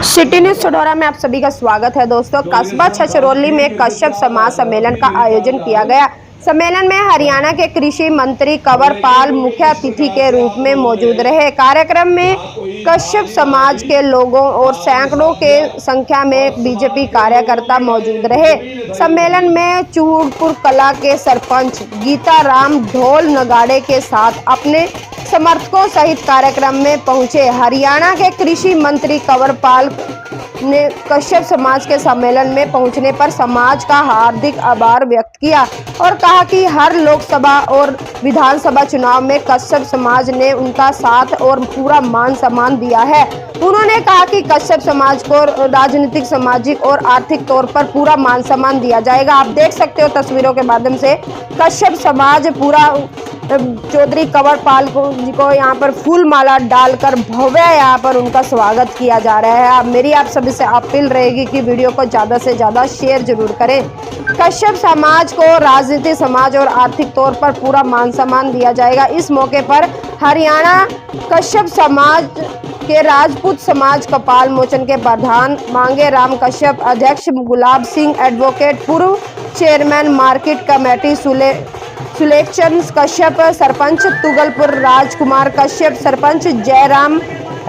City news छडौरा में आप सभी का स्वागत है। दोस्तों, कस्बा छछरौली में कश्यप समाज सम्मेलन का आयोजन किया गया। सम्मेलन में हरियाणा के कृषि मंत्री कंवर पाल मुख्य अतिथि के रूप में मौजूद रहे। कार्यक्रम में कश्यप समाज के लोगों और सैकड़ों के संख्या में बीजेपी कार्यकर्ता मौजूद रहे। सम्मेलन में चूड़पुर कला के सरपंच गीता राम ढोल नगाड़े के साथ अपने समर्थकों सहित कार्यक्रम में पहुंचे। हरियाणा के कृषि मंत्री कंवर पाल ने कश्यप समाज के सम्मेलन में पहुंचने पर समाज का हार्दिक आभार व्यक्त किया और कहा कि हर लोकसभा और विधानसभा चुनाव में कश्यप समाज ने उनका साथ और पूरा मान सम्मान दिया है। उन्होंने कहा कि कश्यप समाज को राजनीतिक, सामाजिक और आर्थिक तौर पर पूरा मान सम्मान दिया जाएगा। आप देख सकते हो तस्वीरों के माध्यम से कश्यप समाज पूरा चौधरी कंवर पाल जी को यहाँ पर फूल माला डालकर भव्य यहाँ पर उनका स्वागत किया जा रहा है। अब मेरी आप सभी से अपील रहेगी कि वीडियो को ज़्यादा से ज़्यादा शेयर जरूर करें। कश्यप समाज को राजनीतिक, समाज और आर्थिक तौर पर पूरा मान सम्मान दिया जाएगा। इस मौके पर हरियाणा कश्यप समाज के राजपूत समाज कपाल मोचन के प्रधान मांगे राम कश्यप, अध्यक्ष गुलाब सिंह, एडवोकेट, पूर्व chairman market committee Sulekhchand Kashyap, sarpanch Tugalpur Rajkumar Kashyap, sarpanch Jairam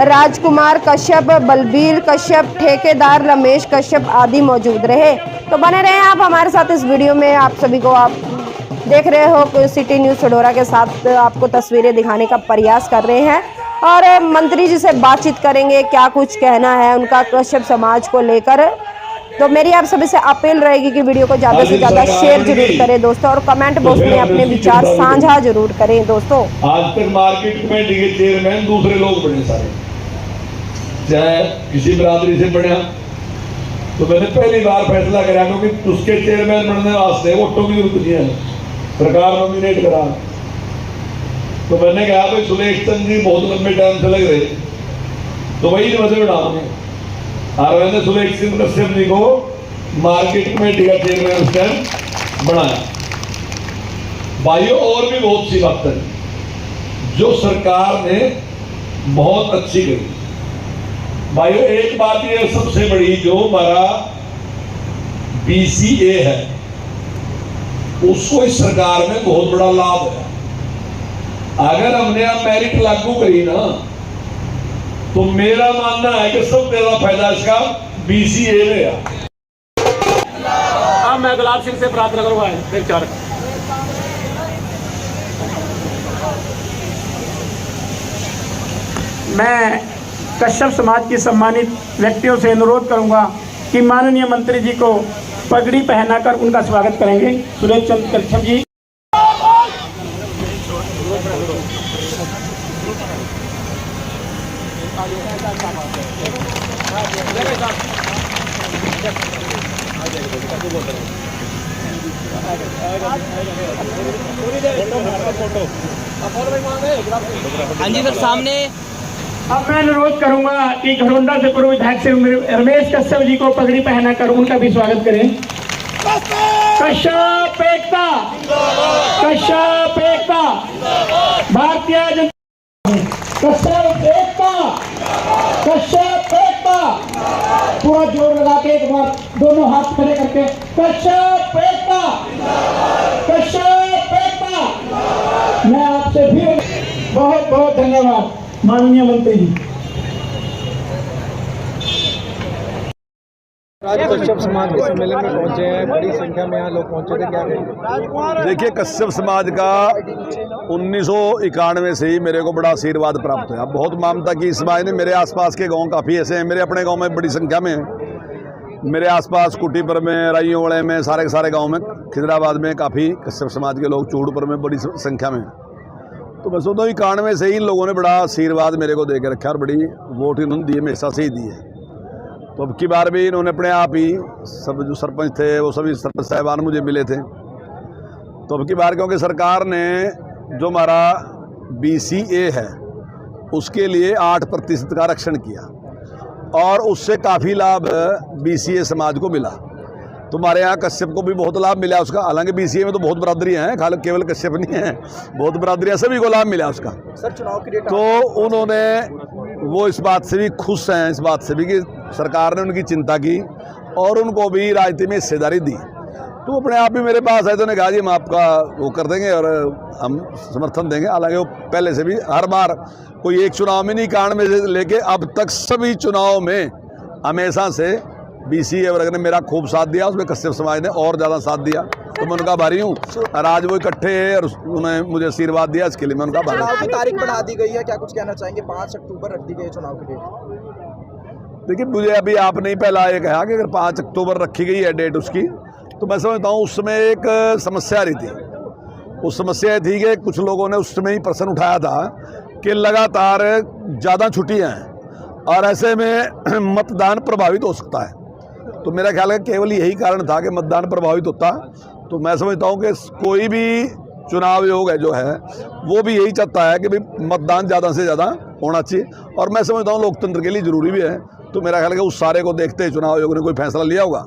Rajkumar Kashyap, Balbir Kashyap, ठेकेदार रमेश कश्यप आदि मौजूद रहे। तो बने रहे आप हमारे साथ इस वीडियो में। आप सभी को आप देख रहे हो सिटी न्यूज छडौरा के साथ आपको तस्वीरें दिखाने का प्रयास कर रहे हैं और मंत्री जी से बातचीत करेंगे, क्या कुछ कहना है उनका कश्यप समाज को लेकर। तो मेरी आप सभी से अपील रहेगी कि वीडियो को ज़्यादा से ज़्यादा शेयर जरूर करें दोस्तों, और कमेंट बॉक्स में अपने विचार साझा जरूर करें दोस्तों। आज तक मार्केट कमेटी के चेयरमैन दूसरे लोग बने सारे, चाहे किसी बरादरी से बने, तो मैंने पहली बार फैसला करा क्योंकि उसके चेयरमैन बनने वास्ते वोटों की जरूरत नहीं है, सरकार नॉमिनेट करा। तो मैंने कहा भाई सुलेखचंद जी बहुत लंबे टाइम से लग रहे, तो वही वजह बढ़ा दें और मैंने सुलेखचंद कश्यप जी को मार्केट कमेटी का चेयरमैन स्टैंड बनाया। भाइयों, और भी बहुत सी बातें जो सरकार ने बहुत अच्छी करी। भाइयों, एक बात ये सबसे बड़ी, जो हमारा BCA है उसको इस सरकार में बहुत बड़ा लाभ है। अगर हमने अब मेरिट लागू करी ना, तो मेरा मानना है कि सबसे ज्यादा फायदा इसका BCA में। अब मैं गुलाब सिंह से प्रार्थना करूंगा एक चार। मैं कश्यप समाज की सम्मानित व्यक्तियों से अनुरोध करूंगा कि माननीय मंत्री जी को पगड़ी पहनाकर उनका स्वागत करेंगे। सुलेखचंद कश्यप जी। हाँ जी सर, सामने। अब मैं अनुरोध करूंगा कि घरोंडा से पूर्व विधायक से रमेश कश्यप जी को पगड़ी पहनाकर उनका भी स्वागत करें। कश्यप एकता, कश्यप एकता, भारतीय जनता, कश्यप एकता, कश्यप एकता। पूरा जोर लगा के एक बार दोनों हाथ खड़े करके कश्यप एकता, कश्यप एकता। मैं आपसे भी बहुत बहुत धन्यवाद माननीय मंत्री जी। कश्यप समाज के सम्मेलन में पहुंचे हैं, बड़ी संख्या में यहाँ लोग पहुंचे थे, क्या कहेंगे? देखिए, कश्यप समाज का 1991 से ही मेरे को बड़ा आशीर्वाद प्राप्त हुआ। बहुत मानता कि इस समाज ने, मेरे आसपास के गांव काफ़ी ऐसे हैं, मेरे अपने गांव में बड़ी संख्या में है। मेरे आसपास कुटीपुर में, राइयोवाड़े में, सारे के सारे गाँव में, खिजराबाद में काफ़ी कश्यप समाज के लोग, चूड़पुर में बड़ी संख्या में। तो मैं सोचता हूँ 91 से ही इन लोगों ने बड़ा आशीर्वाद मेरे को दे के रखा और बड़ी वोट इन्होंने दिए, हमेशा से ही दिए। तो अब की बार भी इन्होंने अपने आप ही, सब जो सरपंच थे वो सभी सरपंच साहिबान मुझे मिले थे। तो अब की बार क्योंकि सरकार ने जो हमारा BCA है उसके लिए 8% का आरक्षण किया और उससे काफ़ी लाभ BCA समाज को मिला। तो हमारे यहाँ कश्यप को भी बहुत लाभ मिला उसका। हालांकि BCA में तो बहुत बरादरियाँ हैं, खाली केवल कश्यप नहीं है, बहुत बरादरियाँ, सभी को लाभ मिला उसका। सर, चुनाव के लिए तो उन्होंने वो इस बात से भी खुश हैं, इस बात से भी कि सरकार ने उनकी चिंता की और उनको भी राजनीति में हिस्सेदारी दी। तो अपने आप भी मेरे पास है, तो उन्होंने कहा जी हम आपका वो कर देंगे और हम समर्थन देंगे। हालांकि वो पहले से भी हर बार कोई एक चुनाव में नहीं, कांड में से लेके अब तक सभी चुनाव में हमेशा से BCA वर्ग ने मेरा खूब साथ दिया, उसमें कश्यप समाज ने और ज़्यादा साथ दिया, तो मैं उनका आभारी हूँ। और आज वो इकट्ठे हैं और उन्होंने मुझे आशीर्वाद दिया, इसके लिए मैं उनका आभारी हूँ। चुनाव की तारीख बढ़ा दी गई है, क्या कुछ कहना चाहेंगे? 5 अक्टूबर रख दी गई है चुनाव की डेट। देखिए, मुझे अभी आपने ही पहला ये कहा कि अगर 5 अक्टूबर रखी गई है डेट उसकी, तो मैं समझता हूँ उस समय एक समस्या आ रही थी। उस समस्या थी कि कुछ लोगों ने उस समय ही प्रश्न उठाया था कि लगातार ज़्यादा छुट्टियाँ हैं और ऐसे में मतदान प्रभावित हो सकता है। तो मेरा ख्याल है केवल यही कारण था कि मतदान प्रभावित होता। तो मैं समझता हूँ कि कोई भी चुनाव आयोग है जो है वो भी यही चाहता है कि भाई मतदान ज़्यादा से ज़्यादा होना चाहिए, और मैं समझता हूँ लोकतंत्र के लिए ज़रूरी भी है। तो मेरा ख्याल है कि उस सारे को देखते हुए चुनाव आयोग ने कोई फैसला लिया होगा,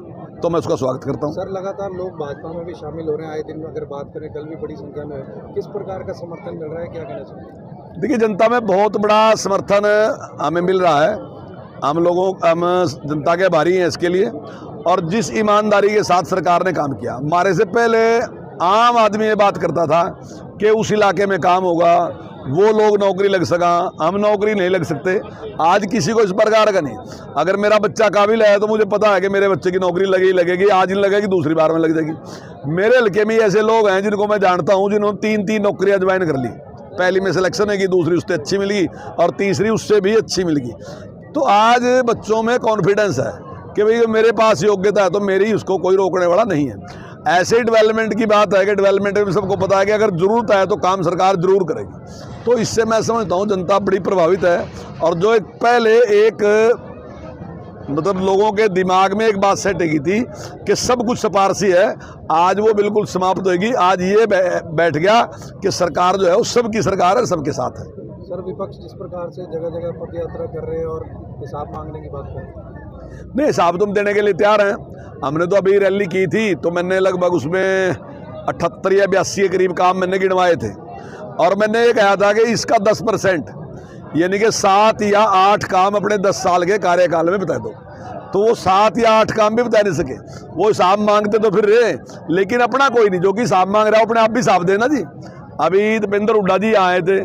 तो मैं उसका स्वागत करता हूँ। सर, लगातार लोग भाजपा में भी शामिल हो रहे हैं, आए दिन अगर बात करें कल भी बड़ी संख्या में, किस प्रकार का समर्थन मिल रहा है, क्या कहना चाहिए? देखिए, जनता में बहुत बड़ा समर्थन हमें मिल रहा है। हम जनता के आभारी हैं इसके लिए, और जिस ईमानदारी के साथ सरकार ने काम किया। हमारे से पहले आम आदमी ये बात करता था कि उस इलाके में काम होगा, वो लोग नौकरी लग सका, हम नौकरी नहीं लग सकते। आज किसी को इस प्रकार का नहीं। अगर मेरा बच्चा काबिल है तो मुझे पता है कि मेरे बच्चे की नौकरी लगेगी, आज नहीं लगेगी, दूसरी बार में लग जाएगी। मेरे हल्के में ऐसे लोग हैं जिनको मैं जानता हूँ जिन्होंने 3-3 नौकरियाँ ज्वाइन कर ली। पहली में सिलेक्शन है कि दूसरी उससे अच्छी मिल गई और तीसरी उससे भी अच्छी मिल गई। तो आज बच्चों में कॉन्फिडेंस है कि भाई मेरे पास योग्यता है तो मेरी उसको कोई रोकने वाला नहीं है। ऐसे डेवलपमेंट की बात है कि डेवलपमेंट में सबको पता है कि अगर ज़रूरत है तो काम सरकार जरूर करेगी। तो इससे मैं समझता हूँ जनता बड़ी प्रभावित है। और जो एक पहले एक मतलब लोगों के दिमाग में एक बात सेट की थी कि सब कुछ सिफारशी है, आज वो बिल्कुल समाप्त होगी। आज ये बैठ गया कि सरकार जो है वो सबकी सरकार है, सबके साथ है। सर, विपक्ष जिस प्रकार से जगह जगह पद यात्रा कर रहे हैं और हिसाब मांगने की बात कर रहे हैं, नहीं, हिसाब तुम देने के लिए तैयार हैं। हमने तो अभी रैली की थी तो मैंने लगभग उसमें 78 या 82 के करीब काम मैंने गिनवाए थे, और मैंने ये कहा था कि इसका 10% यानी कि 7 या 8 काम अपने 10 साल के कार्यकाल में बता दो। तो वो 7 या 8 काम भी बता नहीं सके। वो हिसाब मांगते तो फिर रहे, लेकिन अपना कोई नहीं। जो कि हिसाब मांग रहा है अपने आप भी हिसाब देना जी। अभी दीपेंद्र हुड्डा जी आए थे,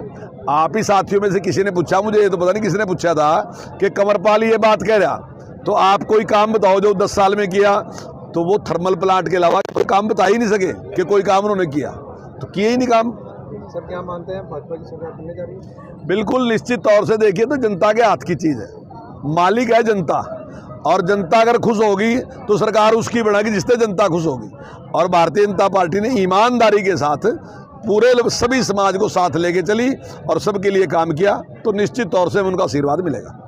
आप ही साथियों में से किसी ने पूछा मुझे, ये तो पता नहीं किसने पूछा था कि कंवरपाल ये बात कह रहा, तो आप कोई काम बताओ जो 10 साल में किया। तो वो थर्मल प्लांट के अलावा कोई काम बता ही नहीं सके कि कोई काम उन्होंने किया, तो किए ही नहीं काम। सर, क्या मानते हैं भाजपा की सरकार बनने जा रही है? बिल्कुल निश्चित तौर से देखिए तो जनता के हाथ की चीज़ है, मालिक है जनता, और जनता अगर खुश होगी तो सरकार उसकी बनेगी जिससे जनता खुश होगी। और भारतीय जनता पार्टी ने ईमानदारी के साथ पूरे सभी समाज को साथ लेके चली और सबके लिए काम किया, तो निश्चित तौर से उनका आशीर्वाद मिलेगा।